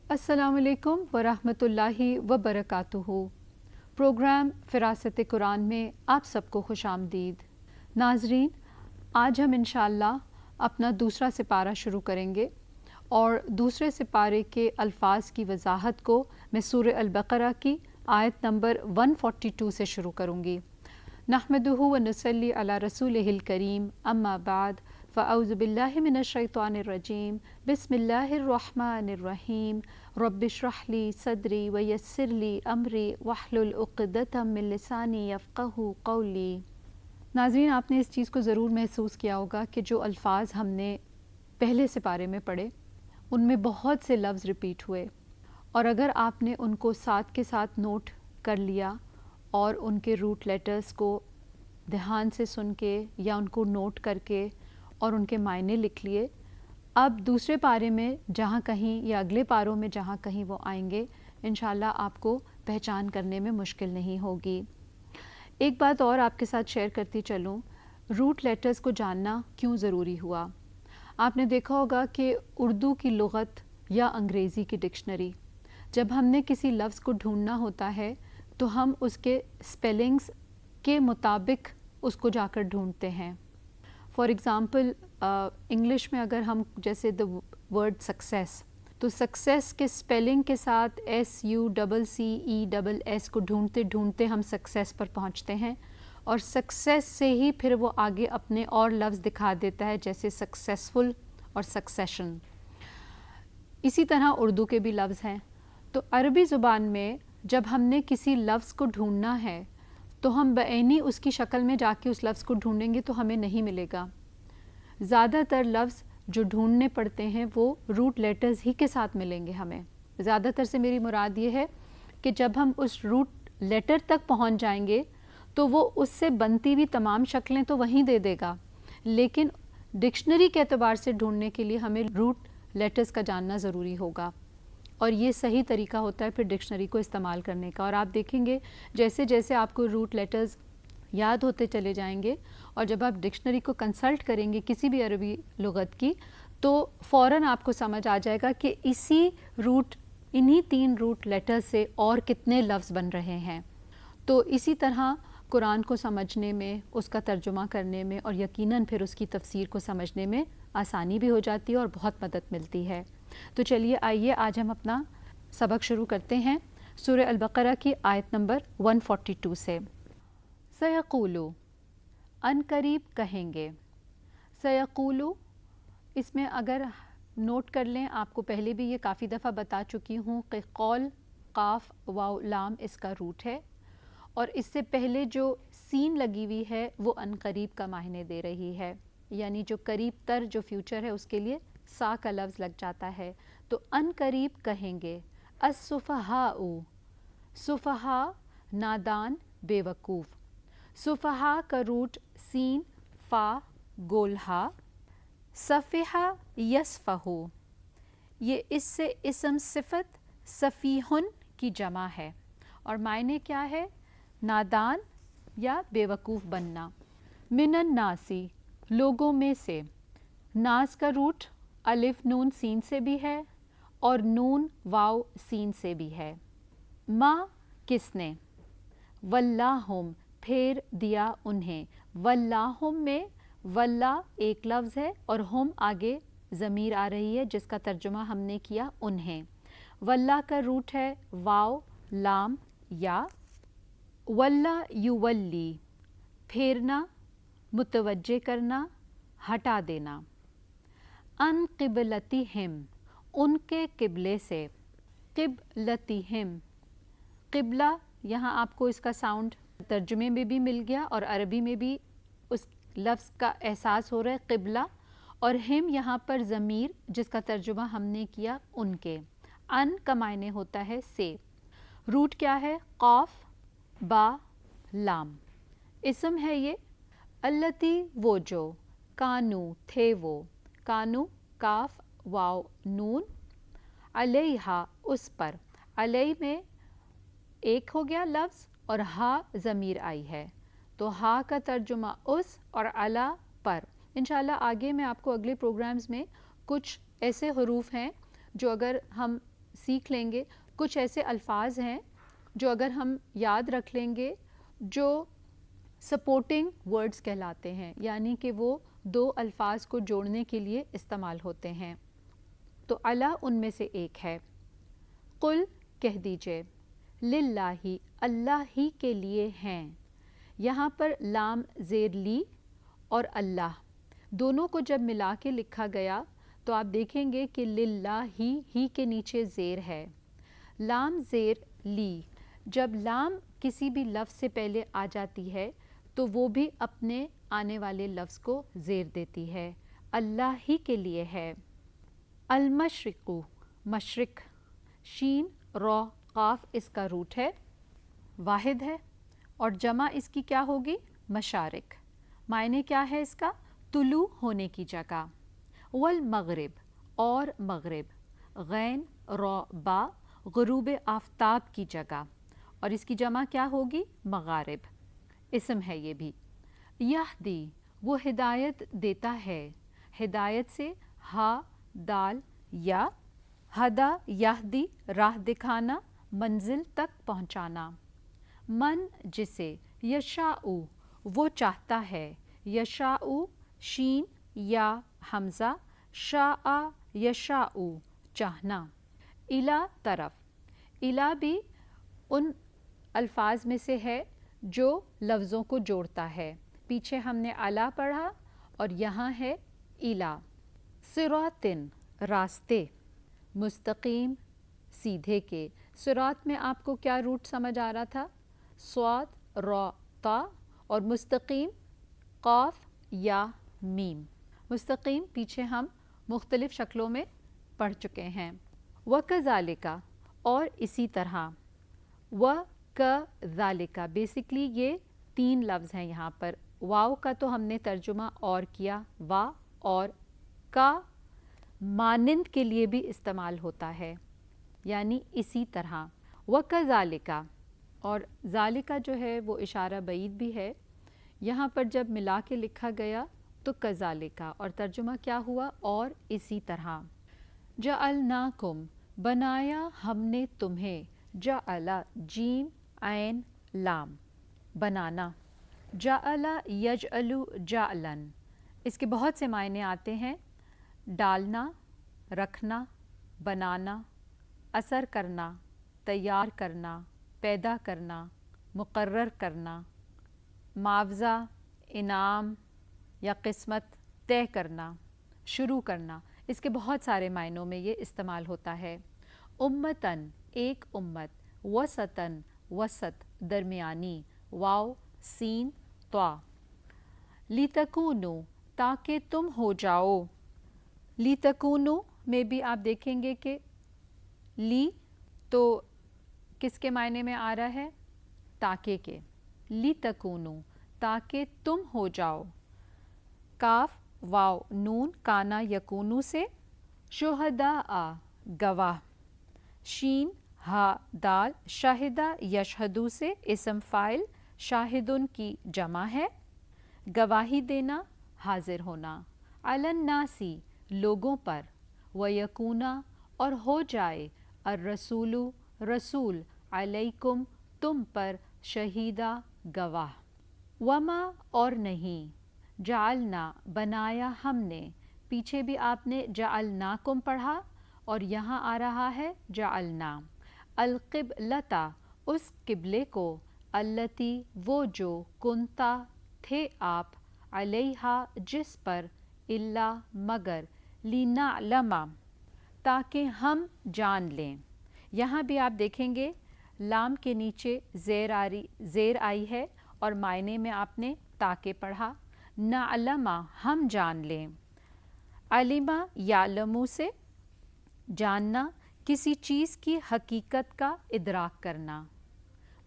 السلام علیکم ورحمۃ اللہ وبرکاتہ۔ پروگرام فراست قرآن میں آپ سب کو خوش آمدید۔ ناظرین، آج ہم انشاءاللہ اپنا دوسرا سپارہ شروع کریں گے اور دوسرے سپارے کے الفاظ کی وضاحت کو میں سورہ البقرہ کی آیت نمبر 142 سے شروع کروں گی۔ نحمدہ و نصلی علی رسولہ الکریم، اما بعد، فاعوذ باللہ من الشیطان الرجیم، بسم اللہ الرحمن الرحیم، رب اشرح لی صدری ویسر لی امری واحلل عقدۃ من لسانی یفقہوا قولی۔ ناظرین، آپ نے اس چیز کو ضرور محسوس کیا ہوگا کہ جو الفاظ ہم نے پہلے سپارے میں پڑھے ان میں بہت سے لفظ ریپیٹ ہوئے، اور اگر آپ نے ان کو ساتھ کے ساتھ نوٹ کر لیا اور ان کے روٹ لیٹرز کو دھیان سے سن کے یا ان کو نوٹ کر کے اور ان کے معنی لکھ لیے، اب دوسرے پارے میں جہاں کہیں یا اگلے پاروں میں جہاں کہیں وہ آئیں گے انشاءاللہ آپ کو پہچان کرنے میں مشکل نہیں ہوگی۔ ایک بات اور آپ کے ساتھ شیئر کرتی چلوں، روٹ لیٹرز کو جاننا کیوں ضروری ہوا۔ آپ نے دیکھا ہوگا کہ اردو کی لغت یا انگریزی کی ڈکشنری، جب ہم نے کسی لفظ کو ڈھونڈنا ہوتا ہے تو ہم اس کے اسپیلنگز کے مطابق اس کو جا کر ڈھونڈتے ہیں۔ فار ایگزامپل انگلش میں اگر ہم جیسے دا ورڈ سکسیس، تو سکسیس کے اسپیلنگ کے ساتھ SUCCESS کو ڈھونڈتے ڈھونڈتے ہم سکسیس پر پہنچتے ہیں، اور سکسیس سے ہی پھر وہ آگے اپنے اور لفظ دکھا دیتا ہے جیسے سکسیسفل اور سکسیشن۔ اسی طرح اردو کے بھی لفظ ہیں۔ تو عربی زبان میں جب ہم نے کسی لفظ کو ڈھونڈنا ہے تو ہم بعینی اس کی شکل میں جا کے اس لفظ کو ڈھونڈیں گے تو ہمیں نہیں ملے گا۔ زیادہ تر لفظ جو ڈھونڈنے پڑتے ہیں وہ روٹ لیٹرز ہی کے ساتھ ملیں گے ہمیں۔ زیادہ تر سے میری مراد یہ ہے کہ جب ہم اس روٹ لیٹر تک پہنچ جائیں گے تو وہ اس سے بنتی ہوئی تمام شکلیں تو وہیں دے دے گا، لیکن ڈکشنری کے اعتبار سے ڈھونڈنے کے لیے ہمیں روٹ لیٹرز کا جاننا ضروری ہوگا، اور یہ صحیح طریقہ ہوتا ہے پھر ڈکشنری کو استعمال کرنے کا۔ اور آپ دیکھیں گے جیسے جیسے آپ کو روٹ لیٹرز یاد ہوتے چلے جائیں گے اور جب آپ ڈکشنری کو کنسلٹ کریں گے کسی بھی عربی لغت کی، تو فوراً آپ کو سمجھ آ جائے گا کہ انہی 3 روٹ لیٹر سے اور کتنے لفظ بن رہے ہیں۔ تو اسی طرح قرآن کو سمجھنے میں، اس کا ترجمہ کرنے میں اور یقیناً پھر اس کی تفسیر کو سمجھنے میں آسانی بھی ہو جاتی ہے اور بہت مدد ملتی ہے۔ تو چلیے آئیے آج ہم اپنا سبق شروع کرتے ہیں سورہ البقرہ کی آیت نمبر 142 سے۔ سیقولو، ان قریب کہیں گے۔ سیقولو، اس میں اگر نوٹ کر لیں، آپ کو پہلے بھی یہ کافی دفعہ بتا چکی ہوں کہ قول، قاف، واو، لام اس کا روٹ ہے، اور اس سے پہلے جو سین لگی ہوئی ہے وہ ان قریب کا معنی دے رہی ہے، یعنی جو قریب تر جو فیوچر ہے اس کے لیے سا کا لفظ لگ جاتا ہے۔ تو ان قریب کہیں گے السفہاء، سفہا نادان، بے وقوف۔ سفہا کا روٹ سین، فا، گولہا، سفہا یسفہو، یہ اس سے اسم صفت سفیہن کی جمع ہے، اور معنی کیا ہے؟ نادان یا بے وقوف بننا۔ من الناسی، لوگوں میں سے۔ ناس کا روٹ الف نون سین سے بھی ہے اور نون واو سین سے بھی ہے۔ ما، کس نے؟ ولاہم، پھیر دیا انہیں۔ ولاہم میں ولا ایک لفظ ہے اور ہم آگے ضمیر آ رہی ہے جس کا ترجمہ ہم نے کیا انہیں۔ ولا کا روٹ ہے واو لام یا۔ ولا یولی، پھیرنا، متوجہ کرنا، ہٹا دینا۔ ان قبلتہم، ان کے قبلے سے۔ قبلتہم، قبلہ، یہاں آپ کو اس کا ساؤنڈ ترجمے میں بھی مل گیا اور عربی میں بھی اس لفظ کا احساس ہو رہا ہے قبلہ، اور ہم یہاں پر ضمیر جس کا ترجمہ ہم نے کیا ان کے۔ ان کا معنی ہوتا ہے سے۔ روٹ کیا ہے؟ قاف، با، لام۔ اسم ہے یہ۔ التی، وہ جو۔ کانو، تھے وہ۔ کانو، کاف، واو، نون۔ علیہا، اس پر۔ علیہ میں ایک ہو گیا لفظ اور ہا ضمیر آئی ہے، تو ہا کا ترجمہ اس اور علا پر۔ انشاءاللہ آگے میں آپ کو اگلے پروگرامز میں کچھ ایسے حروف ہیں جو اگر ہم سیکھ لیں گے. کچھ ایسے الفاظ ہیں جو اگر ہم یاد رکھ لیں گے جو سپورٹنگ ورڈز کہلاتے ہیں, یعنی کہ وہ دو الفاظ کو جوڑنے کے لیے استعمال ہوتے ہیں. تو علا ان میں سے ایک ہے. قل کہہ دیجئے, للہ اللہ ہی کے لیے ہیں. یہاں پر لام زیر لی اور اللہ دونوں کو جب ملا کے لکھا گیا تو آپ دیکھیں گے کہ للہ ہی کے نیچے زیر ہے. لام زیر لی, جب لام کسی بھی لفظ سے پہلے آ جاتی ہے تو وہ بھی اپنے آنے والے لفظ کو زیر دیتی ہے. اللہ ہی کے لیے ہے. المشرق مشرق, شین را قاف اس کا روٹ ہے, واحد ہے, اور جمع اس کی کیا ہوگی؟ مشارق. معنی کیا ہے اس کا؟ طلوع ہونے کی جگہ. والمغرب اور مغرب, غین را با غروب آفتاب کی جگہ, اور اس کی جمع کیا ہوگی؟ مغارب. اسم ہے یہ بھی. یہدی وہ ہدایت دیتا ہے, ہدایت سے ہا دال یا, ہدا یہدی راہ دکھانا, منزل تک پہنچانا. من جسے, یشاء وہ چاہتا ہے, یشاء شین یا حمزہ, شاء یشاء چاہنا. الا طرف, الا بھی ان الفاظ میں سے ہے جو لفظوں کو جوڑتا ہے. پیچھے ہم نے الا پڑھا اور یہاں ہے الا. صراطن راستے, مستقیم سیدھے کے. صراط میں آپ کو کیا روٹ سمجھ آ رہا تھا؟ صاد را تا, اور مستقیم قاف یا میم. مستقیم پیچھے ہم مختلف شکلوں میں پڑھ چکے ہیں. وَكَذَلِكَ اور اسی طرح. وَكَذَلِكَ بیسکلی یہ تین لفظ ہیں یہاں پر. واو کا تو ہم نے ترجمہ اور کیا, وا, اور کا مانند کے لیے بھی استعمال ہوتا ہے, یعنی اسی طرح. وَكَذَلِكَ اور ذالکہ جو ہے وہ اشارہ بعید بھی ہے. یہاں پر جب ملا کے لکھا گیا تو کذالکہ, اور ترجمہ کیا ہوا؟ اور اسی طرح. جعلناکم بنایا ہم نے تمہیں, جعل جیم عین لام بنانا. جعل یجعل جعلن, اس کے بہت سے معنی آتے ہیں. ڈالنا, رکھنا, بنانا, اثر کرنا, تیار کرنا, پیدا کرنا, مقرر کرنا, معاوضہ, انعام یا قسمت طے کرنا, شروع کرنا. اس کے بہت سارے معنوں میں یہ استعمال ہوتا ہے. امتاً ایک امت, وسطاً وسط درمیانی, واو سین طا. لِتَكُونُوا تاکہ تم ہو جاؤ. لِتَكُونُوا میں بھی آپ دیکھیں گے کہ لی تو کس کے معنی میں آ رہا ہے؟ تاکہ کے. لِتَكُونُوا تاکہ تم ہو جاؤ. کاف واو نون کانا یکونو سے. شہداء گواہ. شین ہا دال شاہدہ یشہدو سے اسم فاعل, شاہدن کی جمع ہے. گواہی دینا, حاضر ہونا. علی الناسی لوگوں پر. ویکونا اور ہو جائے. الرسول رسول. علیکم تم پر. شہیدہ گواہ. وما اور نہیں. جعلنا بنایا ہم نے. پیچھے بھی آپ نے جعلناکم پڑھا اور یہاں آ رہا ہے جعلنا. القبلۃ اس قبلے کو. التی وہ جو. کنتا تھے آپ. علیہا جس پر. الا مگر. لنعلم تاکہ ہم جان لیں. یہاں بھی آپ دیکھیں گے لام کے نیچے زیر آئی ہے اور معنی میں آپ نے تاکہ پڑھا. نعلم ہم جان لیں. علما یعلم سے جاننا, کسی چیز کی حقیقت کا ادراک کرنا.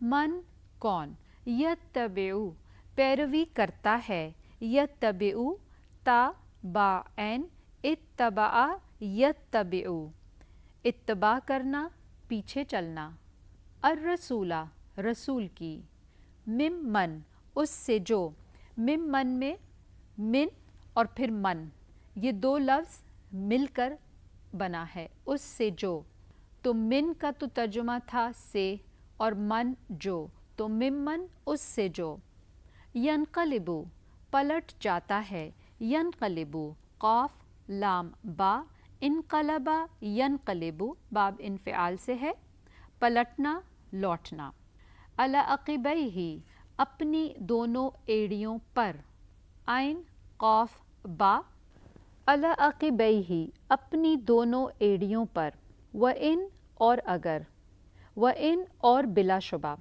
من کون. یتبع پیروی کرتا ہے. یتبع تا با عین اتبع یتبع اتباع کرنا, پیچھے چلنا. الرسول رسول کی. ممن اس سے جو. ممن میں من اور پھر من یہ دو لفظ مل کر بنا ہے. اس سے جو. تو من کا تو ترجمہ تھا سے، اور من جو، تو ممن اس سے جو. ینقلبو پلٹ جاتا ہے، ینقلبو قاف لام با، انقلبا ینقلبو باب انفعال سے ہے، پلٹنا لوٹنا. علی عقبیہ اپنی دونوں ایڑیوں پر، عین قاف با، علی عقبیہ اپنی دونوں ایڑیوں پر، وَإِن اور اگر، وَإِن اور بلا شبہ.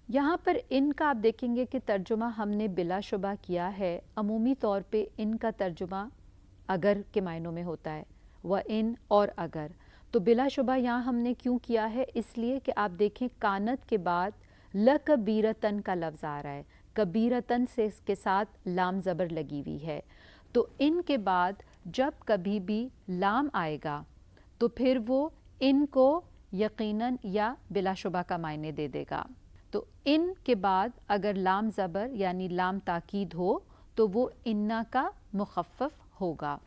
یہاں پر ان کا آپ دیکھیں گے کہ ترجمہ ہم نے بلا شبہ کیا ہے. عمومی طور پہ ان کا ترجمہ اگر کے معنوں میں ہوتا ہے، وَإِن اور اگر. تو بلا شبہ یہاں ہم نے کیوں کیا ہے؟ اس لیے کہ آپ دیکھیں کانت کے بعد لَکَبِیرَتًا کا لفظ آ رہا ہے، کبیرتاً سے اس کے ساتھ لام زبر لگی ہوئی ہے. تو ان کے بعد جب کبھی بھی لام آئے گا تو پھر وہ ان کو یقیناً یا بلا شبہ کا معنی دے دے گا. تو ان کے بعد اگر لام زبر یعنی لام تاکید ہو تو وہ انا کا مخفف ہوگا.